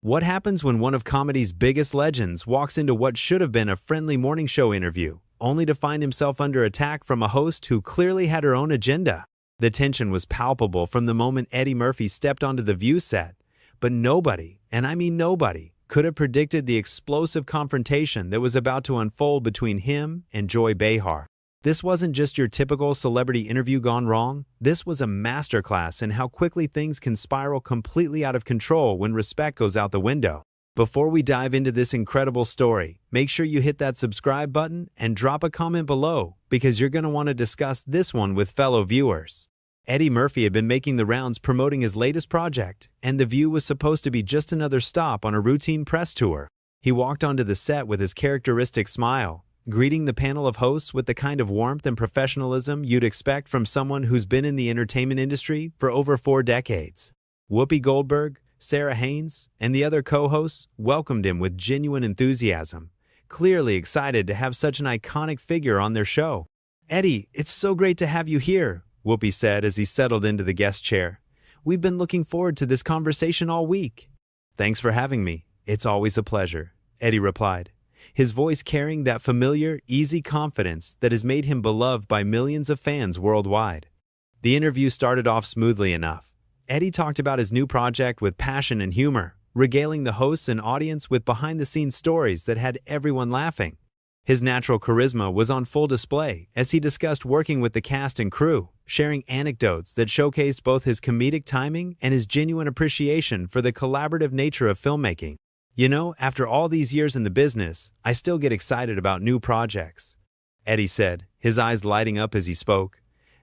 What happens when one of comedy's biggest legends walks into what should have been a friendly morning show interview, only to find himself under attack from a host who clearly had her own agenda? The tension was palpable from the moment Eddie Murphy stepped onto the View set, but nobody, and I mean nobody, could have predicted the explosive confrontation that was about to unfold between him and Joy Behar. This wasn't just your typical celebrity interview gone wrong. This was a masterclass in how quickly things can spiral completely out of control when respect goes out the window. Before we dive into this incredible story, make sure you hit that subscribe button and drop a comment below because you're going to want to discuss this one with fellow viewers. Eddie Murphy had been making the rounds promoting his latest project, and The View was supposed to be just another stop on a routine press tour. He walked onto the set with his characteristic smile, greeting the panel of hosts with the kind of warmth and professionalism you'd expect from someone who's been in the entertainment industry for over 4 decades. Whoopi Goldberg, Sarah Haynes, and the other co-hosts welcomed him with genuine enthusiasm, clearly excited to have such an iconic figure on their show. "Eddie, it's so great to have you here," Whoopi said as he settled into the guest chair. "We've been looking forward to this conversation all week." "Thanks for having me. It's always a pleasure," Eddie replied, his voice carrying that familiar, easy confidence that has made him beloved by millions of fans worldwide. The interview started off smoothly enough. Eddie talked about his new project with passion and humor, regaling the hosts and audience with behind-the-scenes stories that had everyone laughing. His natural charisma was on full display as he discussed working with the cast and crew, sharing anecdotes that showcased both his comedic timing and his genuine appreciation for the collaborative nature of filmmaking. "You know, after all these years in the business, I still get excited about new projects," Eddie said, his eyes lighting up as he spoke.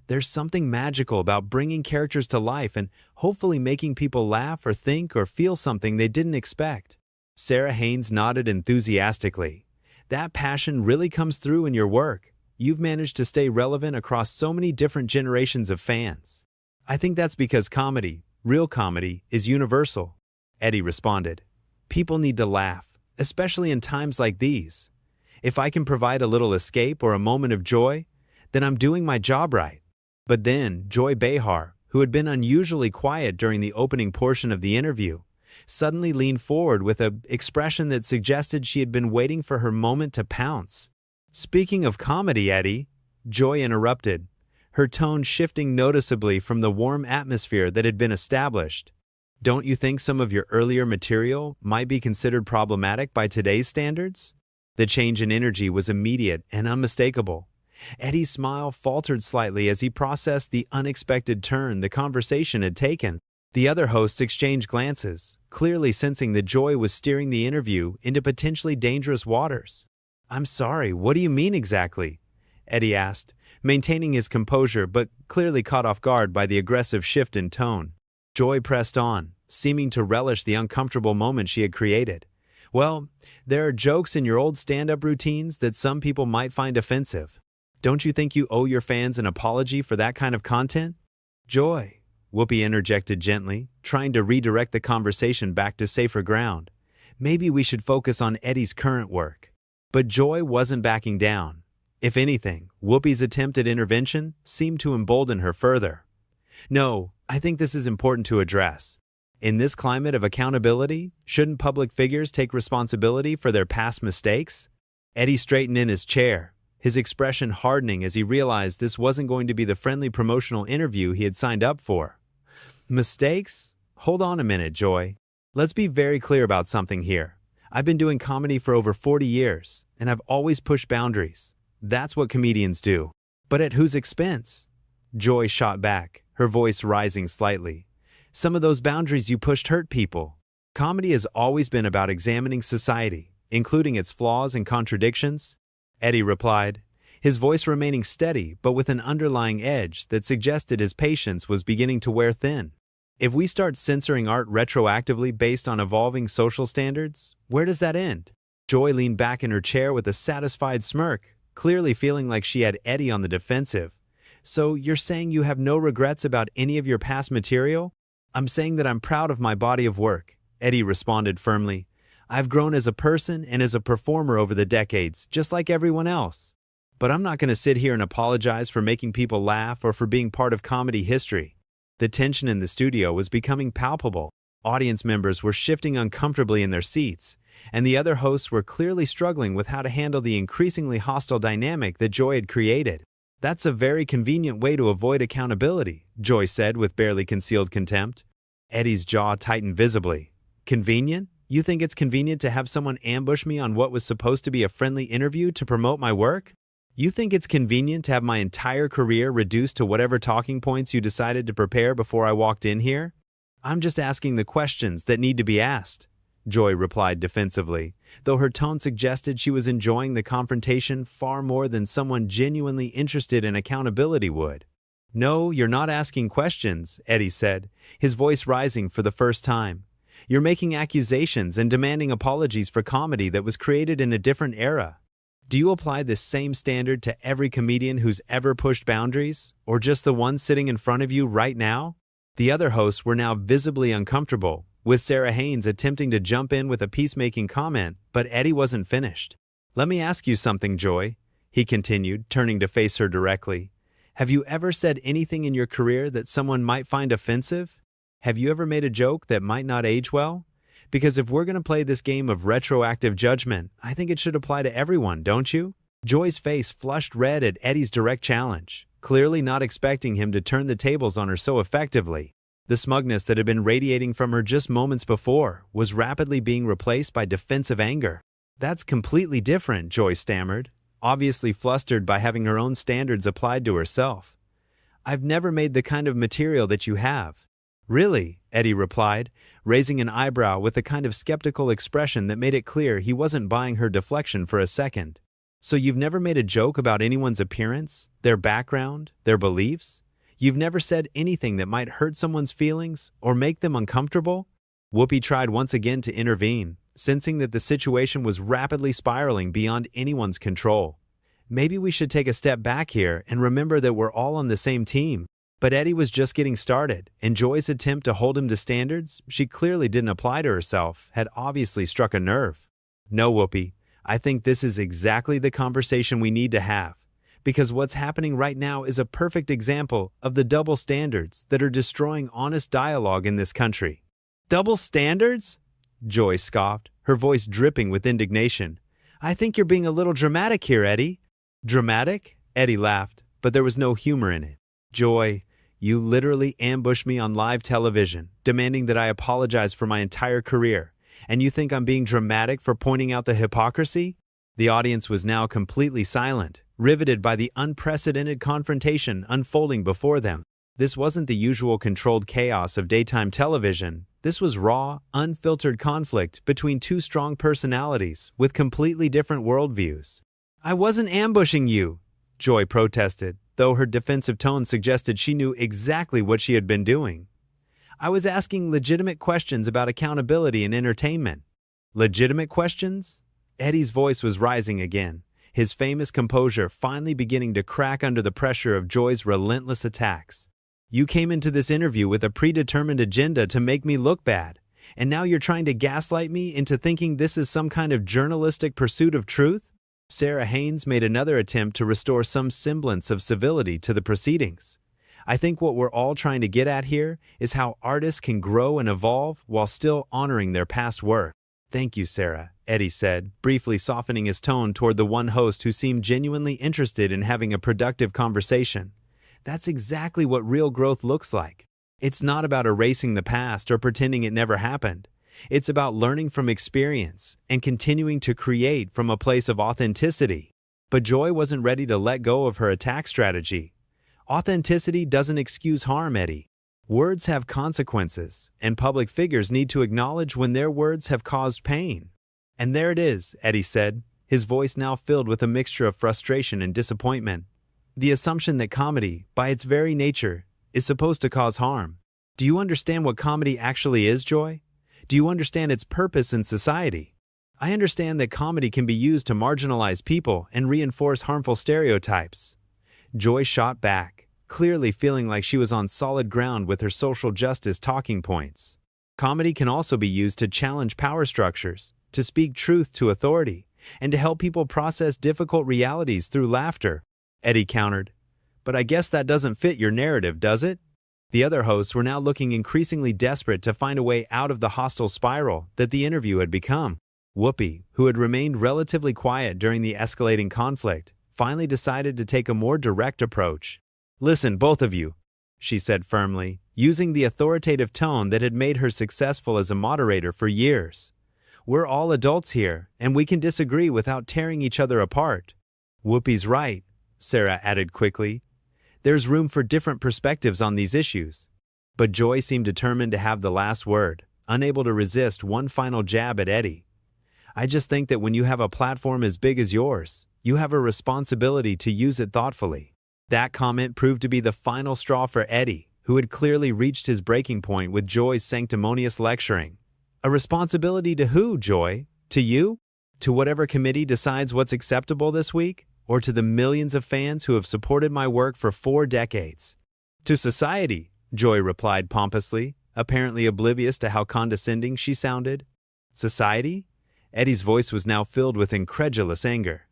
"There's something magical about bringing characters to life and hopefully making people laugh or think or feel something they didn't expect." Sarah Haynes nodded enthusiastically. "That passion really comes through in your work. You've managed to stay relevant across so many different generations of fans." "I think that's because comedy, real comedy, is universal," Eddie responded. "People need to laugh, especially in times like these. If I can provide a little escape or a moment of joy, then I'm doing my job right." But then, Joy Behar, who had been unusually quiet during the opening portion of the interview, suddenly leaned forward with an expression that suggested she had been waiting for her moment to pounce. "Speaking of comedy, Eddie," Joy interrupted, her tone shifting noticeably from the warm atmosphere that had been established. "Don't you think some of your earlier material might be considered problematic by today's standards?" The change in energy was immediate and unmistakable. Eddie's smile faltered slightly as he processed the unexpected turn the conversation had taken. The other hosts exchanged glances, clearly sensing that Joy was steering the interview into potentially dangerous waters. "I'm sorry, what do you mean exactly?" Eddie asked, maintaining his composure but clearly caught off guard by the aggressive shift in tone. Joy pressed on, seeming to relish the uncomfortable moment she had created. "Well, there are jokes in your old stand-up routines that some people might find offensive. Don't you think you owe your fans an apology for that kind of content?" "Joy," Whoopi interjected gently, trying to redirect the conversation back to safer ground. "Maybe we should focus on Eddie's current work." But Joy wasn't backing down. If anything, Whoopi's attempt at intervention seemed to embolden her further. "No, I think this is important to address. In this climate of accountability, shouldn't public figures take responsibility for their past mistakes?" Eddie straightened in his chair, his expression hardening as he realized this wasn't going to be the friendly promotional interview he had signed up for. "Mistakes? Hold on a minute, Joy. Let's be very clear about something here. I've been doing comedy for over 40 years, and I've always pushed boundaries. That's what comedians do. But at whose expense?" Joy shot back, her voice rising slightly. "Some of those boundaries you pushed hurt people. Comedy has always been about examining society, including its flaws and contradictions," Eddie replied, his voice remaining steady but with an underlying edge that suggested his patience was beginning to wear thin. "If we start censoring art retroactively based on evolving social standards, where does that end?" Joy leaned back in her chair with a satisfied smirk, clearly feeling like she had Eddie on the defensive. "So you're saying you have no regrets about any of your past material?" "I'm saying that I'm proud of my body of work," Eddie responded firmly. "I've grown as a person and as a performer over the decades, just like everyone else. But I'm not going to sit here and apologize for making people laugh or for being part of comedy history." The tension in the studio was becoming palpable. Audience members were shifting uncomfortably in their seats, and the other hosts were clearly struggling with how to handle the increasingly hostile dynamic that Joy had created. "That's a very convenient way to avoid accountability," Joy said with barely concealed contempt. Eddie's jaw tightened visibly. "Convenient? You think it's convenient to have someone ambush me on what was supposed to be a friendly interview to promote my work? You think it's convenient to have my entire career reduced to whatever talking points you decided to prepare before I walked in here? I'm just asking the questions that need to be asked," Joy replied defensively, though her tone suggested she was enjoying the confrontation far more than someone genuinely interested in accountability would. "No, you're not asking questions," Eddie said, his voice rising for the first time. "You're making accusations and demanding apologies for comedy that was created in a different era. Do you apply this same standard to every comedian who's ever pushed boundaries, or just the one sitting in front of you right now?" The other hosts were now visibly uncomfortable, with Sarah Haynes attempting to jump in with a peacemaking comment, but Eddie wasn't finished. "Let me ask you something, Joy," he continued, turning to face her directly. "Have you ever said anything in your career that someone might find offensive? Have you ever made a joke that might not age well? Because if we're going to play this game of retroactive judgment, I think it should apply to everyone, don't you?" Joy's face flushed red at Eddie's direct challenge, clearly not expecting him to turn the tables on her so effectively. The smugness that had been radiating from her just moments before was rapidly being replaced by defensive anger. "That's completely different," Joy stammered, obviously flustered by having her own standards applied to herself. "I've never made the kind of material that you have." "Really?" Eddie replied, raising an eyebrow with a kind of skeptical expression that made it clear he wasn't buying her deflection for a second. "So you've never made a joke about anyone's appearance, their background, their beliefs? You've never said anything that might hurt someone's feelings or make them uncomfortable?" Whoopi tried once again to intervene, sensing that the situation was rapidly spiraling beyond anyone's control. "Maybe we should take a step back here and remember that we're all on the same team." But Eddie was just getting started, and Joy's attempt to hold him to standards she clearly didn't apply to herself had obviously struck a nerve. "No, Whoopi, I think this is exactly the conversation we need to have. Because what's happening right now is a perfect example of the double standards that are destroying honest dialogue in this country." "Double standards?" Joy scoffed, her voice dripping with indignation. "I think you're being a little dramatic here, Eddie." "Dramatic?" Eddie laughed, but there was no humor in it. "Joy, you literally ambushed me on live television, demanding that I apologize for my entire career, and you think I'm being dramatic for pointing out the hypocrisy?" The audience was now completely silent, riveted by the unprecedented confrontation unfolding before them. This wasn't the usual controlled chaos of daytime television. This was raw, unfiltered conflict between two strong personalities with completely different worldviews. "I wasn't ambushing you," Joy protested, though her defensive tone suggested she knew exactly what she had been doing. "I was asking legitimate questions about accountability and entertainment." "Legitimate questions?" Eddie's voice was rising again, his famous composure finally beginning to crack under the pressure of Joy's relentless attacks. "You came into this interview with a predetermined agenda to make me look bad, and now you're trying to gaslight me into thinking this is some kind of journalistic pursuit of truth?" Sarah Haynes made another attempt to restore some semblance of civility to the proceedings. "I think what we're all trying to get at here is how artists can grow and evolve while still honoring their past work." "Thank you, Sarah," Eddie said, briefly softening his tone toward the one host who seemed genuinely interested in having a productive conversation. "That's exactly what real growth looks like. It's not about erasing the past or pretending it never happened. It's about learning from experience and continuing to create from a place of authenticity." But Joy wasn't ready to let go of her attack strategy. "Authenticity doesn't excuse harm, Eddie. Words have consequences, and public figures need to acknowledge when their words have caused pain." "And there it is," Eddie said, his voice now filled with a mixture of frustration and disappointment. "The assumption that comedy, by its very nature, is supposed to cause harm. Do you understand what comedy actually is, Joy? Do you understand its purpose in society? I understand that comedy can be used to marginalize people and reinforce harmful stereotypes." Joy shot back, clearly feeling like she was on solid ground with her social justice talking points. "Comedy can also be used to challenge power structures, to speak truth to authority, and to help people process difficult realities through laughter," Eddie countered. "But I guess that doesn't fit your narrative, does it?" The other hosts were now looking increasingly desperate to find a way out of the hostile spiral that the interview had become. Whoopi, who had remained relatively quiet during the escalating conflict, finally decided to take a more direct approach. "Listen, both of you," she said firmly, using the authoritative tone that had made her successful as a moderator for years. "We're all adults here, and we can disagree without tearing each other apart." "Whoopi's right," Sarah added quickly. "There's room for different perspectives on these issues." But Joy seemed determined to have the last word, unable to resist one final jab at Eddie. "I just think that when you have a platform as big as yours, you have a responsibility to use it thoughtfully." That comment proved to be the final straw for Eddie, who had clearly reached his breaking point with Joy's sanctimonious lecturing. "A responsibility to who, Joy? To you? To whatever committee decides what's acceptable this week? Or to the millions of fans who have supported my work for 4 decades? To society," Joy replied pompously, apparently oblivious to how condescending she sounded. "Society?" Eddie's voice was now filled with incredulous anger.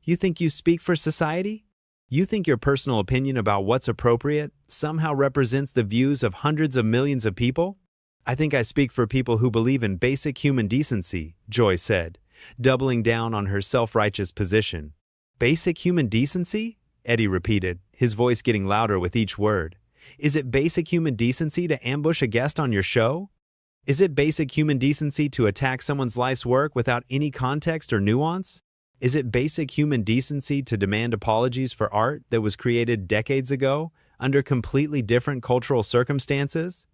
"You think you speak for society? You think your personal opinion about what's appropriate somehow represents the views of hundreds of millions of people?" "I think I speak for people who believe in basic human decency," Joy said, doubling down on her self-righteous position. "Basic human decency?" Eddie repeated, his voice getting louder with each word. "Is it basic human decency to ambush a guest on your show? Is it basic human decency to attack someone's life's work without any context or nuance? Is it basic human decency to demand apologies for art that was created decades ago under completely different cultural circumstances?"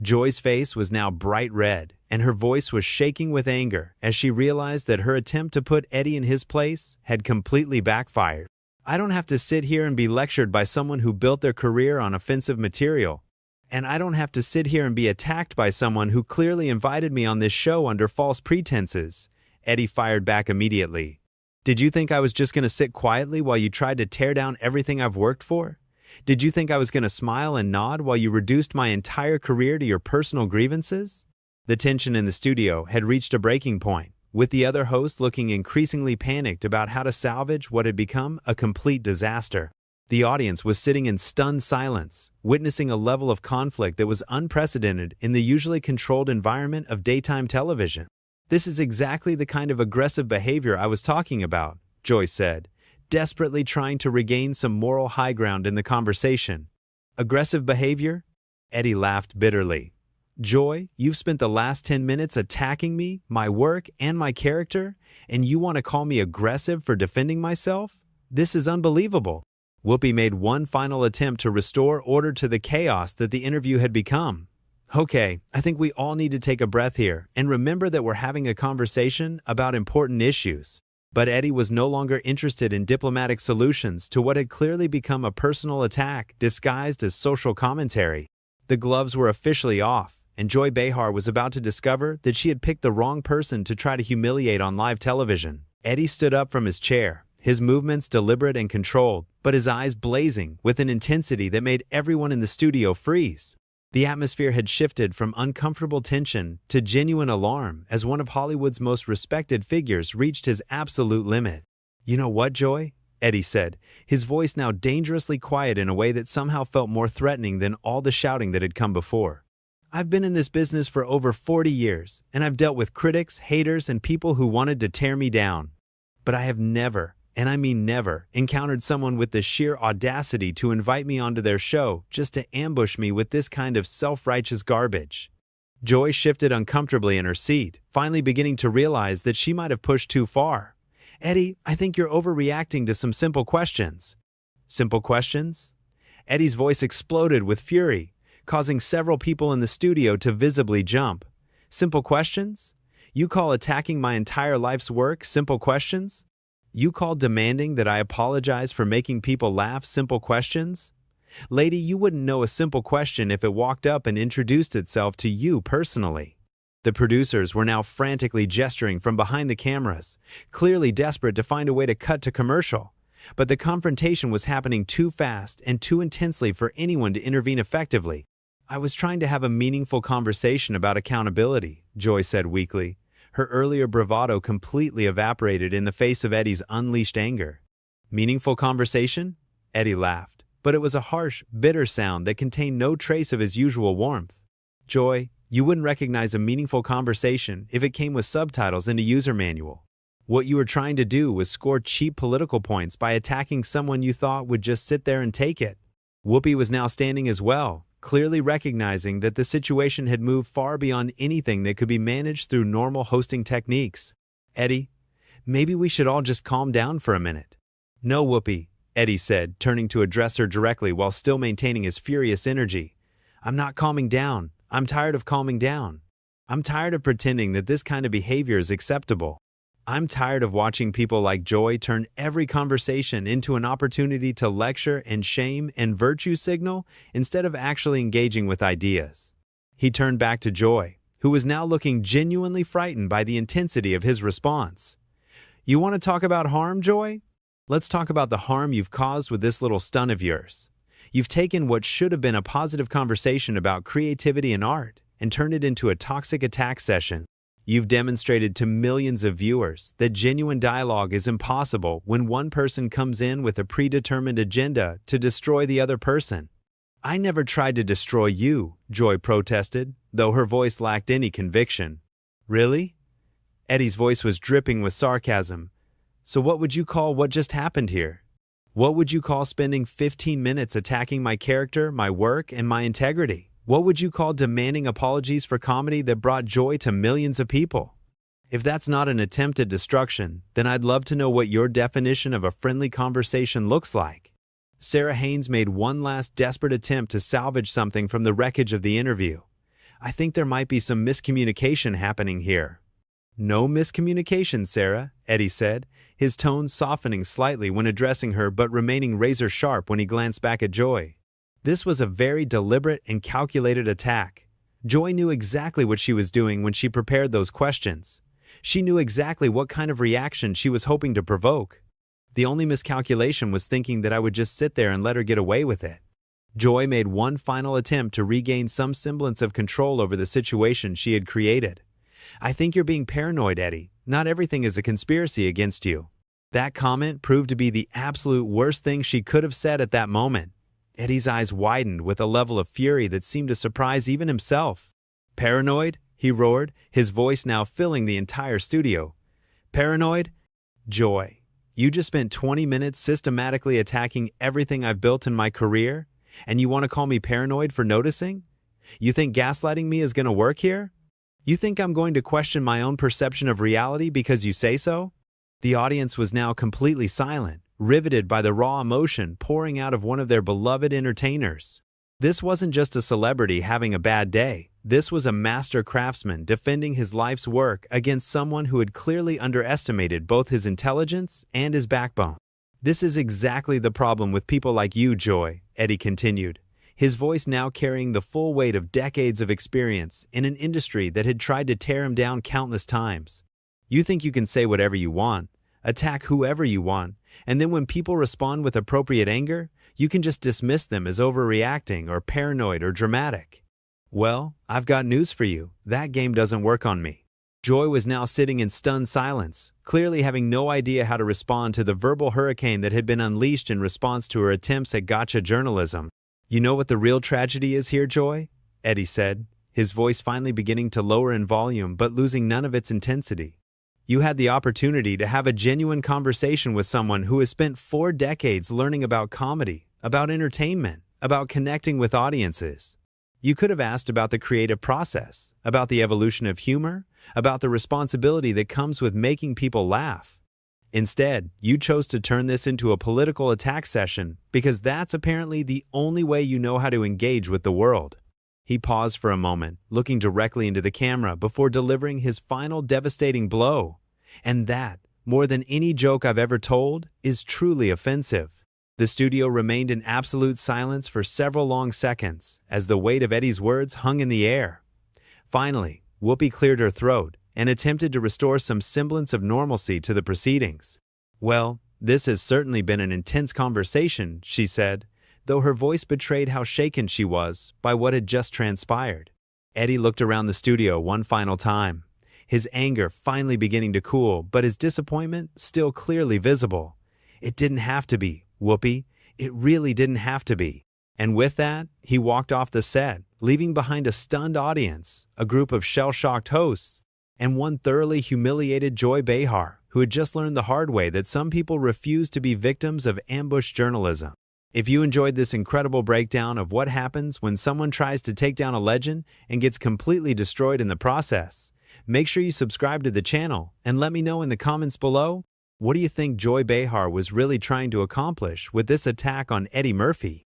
Joy's face was now bright red, and her voice was shaking with anger as she realized that her attempt to put Eddie in his place had completely backfired. "I don't have to sit here and be lectured by someone who built their career on offensive material. And I don't have to sit here and be attacked by someone who clearly invited me on this show under false pretenses," Eddie fired back immediately. "Did you think I was just going to sit quietly while you tried to tear down everything I've worked for? Did you think I was going to smile and nod while you reduced my entire career to your personal grievances?" The tension in the studio had reached a breaking point, with the other hosts looking increasingly panicked about how to salvage what had become a complete disaster. The audience was sitting in stunned silence, witnessing a level of conflict that was unprecedented in the usually controlled environment of daytime television. "This is exactly the kind of aggressive behavior I was talking about," Joy said, desperately trying to regain some moral high ground in the conversation. "Aggressive behavior?" Eddie laughed bitterly. "Joy, you've spent the last 10 minutes attacking me, my work, and my character, and you want to call me aggressive for defending myself? This is unbelievable." Whoopi made one final attempt to restore order to the chaos that the interview had become. "Okay, I think we all need to take a breath here and remember that we're having a conversation about important issues." But Eddie was no longer interested in diplomatic solutions to what had clearly become a personal attack disguised as social commentary. The gloves were officially off, and Joy Behar was about to discover that she had picked the wrong person to try to humiliate on live television. Eddie stood up from his chair, his movements deliberate and controlled, but his eyes blazing with an intensity that made everyone in the studio freeze. The atmosphere had shifted from uncomfortable tension to genuine alarm as one of Hollywood's most respected figures reached his absolute limit. "You know what, Joy?" Eddie said, his voice now dangerously quiet in a way that somehow felt more threatening than all the shouting that had come before. "I've been in this business for over 40 years, and I've dealt with critics, haters, and people who wanted to tear me down. But I have never, and I mean never, encountered someone with the sheer audacity to invite me onto their show just to ambush me with this kind of self-righteous garbage." Joy shifted uncomfortably in her seat, finally beginning to realize that she might have pushed too far. "Eddie, I think you're overreacting to some simple questions." "Simple questions?" Eddie's voice exploded with fury, causing several people in the studio to visibly jump. "Simple questions? You call attacking my entire life's work simple questions? You call demanding that I apologize for making people laugh simple questions? Lady, you wouldn't know a simple question if it walked up and introduced itself to you personally." The producers were now frantically gesturing from behind the cameras, clearly desperate to find a way to cut to commercial. But the confrontation was happening too fast and too intensely for anyone to intervene effectively. "I was trying to have a meaningful conversation about accountability," Joy said weakly. Her earlier bravado completely evaporated in the face of Eddie's unleashed anger. "Meaningful conversation?" Eddie laughed, but it was a harsh, bitter sound that contained no trace of his usual warmth. Joy, you wouldn't recognize a meaningful conversation if it came with subtitles and a user manual. What you were trying to do was score cheap political points by attacking someone you thought would just sit there and take it. Whoopi was now standing as well, clearly recognizing that the situation had moved far beyond anything that could be managed through normal hosting techniques. Eddie, maybe we should all just calm down for a minute. No, Whoopi, Eddie said, turning to address her directly while still maintaining his furious energy. I'm not calming down. I'm tired of calming down. I'm tired of pretending that this kind of behavior is acceptable. I'm tired of watching people like Joy turn every conversation into an opportunity to lecture and shame and virtue signal instead of actually engaging with ideas. He turned back to Joy, who was now looking genuinely frightened by the intensity of his response. You want to talk about harm, Joy? Let's talk about the harm you've caused with this little stunt of yours. You've taken what should have been a positive conversation about creativity and art and turned it into a toxic attack session. You've demonstrated to millions of viewers that genuine dialogue is impossible when one person comes in with a predetermined agenda to destroy the other person. I never tried to destroy you, Joy protested, though her voice lacked any conviction. Really? Eddie's voice was dripping with sarcasm. So what would you call what just happened here? What would you call spending 15 minutes attacking my character, my work, and my integrity? What would you call demanding apologies for comedy that brought joy to millions of people? If that's not an attempt at destruction, then I'd love to know what your definition of a friendly conversation looks like. Sarah Haynes made one last desperate attempt to salvage something from the wreckage of the interview. I think there might be some miscommunication happening here. No miscommunication, Sarah, Eddie said, his tone softening slightly when addressing her but remaining razor-sharp when he glanced back at Joy. This was a very deliberate and calculated attack. Joy knew exactly what she was doing when she prepared those questions. She knew exactly what kind of reaction she was hoping to provoke. The only miscalculation was thinking that I would just sit there and let her get away with it. Joy made one final attempt to regain some semblance of control over the situation she had created. I think you're being paranoid, Eddie. Not everything is a conspiracy against you. That comment proved to be the absolute worst thing she could have said at that moment. Eddie's eyes widened with a level of fury that seemed to surprise even himself. Paranoid? He roared, his voice now filling the entire studio. Paranoid? Joy, you just spent 20 minutes systematically attacking everything I've built in my career, and you want to call me paranoid for noticing? You think gaslighting me is going to work here? You think I'm going to question my own perception of reality because you say so? The audience was now completely silent, riveted by the raw emotion pouring out of one of their beloved entertainers. This wasn't just a celebrity having a bad day. This was a master craftsman defending his life's work against someone who had clearly underestimated both his intelligence and his backbone. This is exactly the problem with people like you, Joy, Eddie continued, his voice now carrying the full weight of decades of experience in an industry that had tried to tear him down countless times. You think you can say whatever you want, attack whoever you want, and then when people respond with appropriate anger, you can just dismiss them as overreacting or paranoid or dramatic. Well, I've got news for you. That game doesn't work on me. Joy was now sitting in stunned silence, clearly having no idea how to respond to the verbal hurricane that had been unleashed in response to her attempts at gotcha journalism. You know what the real tragedy is here, Joy? Eddie said, his voice finally beginning to lower in volume but losing none of its intensity. You had the opportunity to have a genuine conversation with someone who has spent 4 decades learning about comedy, about entertainment, about connecting with audiences. You could have asked about the creative process, about the evolution of humor, about the responsibility that comes with making people laugh. Instead, you chose to turn this into a political attack session because that's apparently the only way you know how to engage with the world. He paused for a moment, looking directly into the camera before delivering his final devastating blow. And that, more than any joke I've ever told, is truly offensive. The studio remained in absolute silence for several long seconds as the weight of Eddie's words hung in the air. Finally, Whoopi cleared her throat and attempted to restore some semblance of normalcy to the proceedings. Well, this has certainly been an intense conversation, she said, though her voice betrayed how shaken she was by what had just transpired. Eddie looked around the studio one final time, his anger finally beginning to cool, but his disappointment still clearly visible. It didn't have to be, Whoopi. It really didn't have to be. And with that, he walked off the set, leaving behind a stunned audience, a group of shell-shocked hosts, and one thoroughly humiliated Joy Behar, who had just learned the hard way that some people refuse to be victims of ambush journalism. If you enjoyed this incredible breakdown of what happens when someone tries to take down a legend and gets completely destroyed in the process, make sure you subscribe to the channel and let me know in the comments below, what do you think Joy Behar was really trying to accomplish with this attack on Eddie Murphy?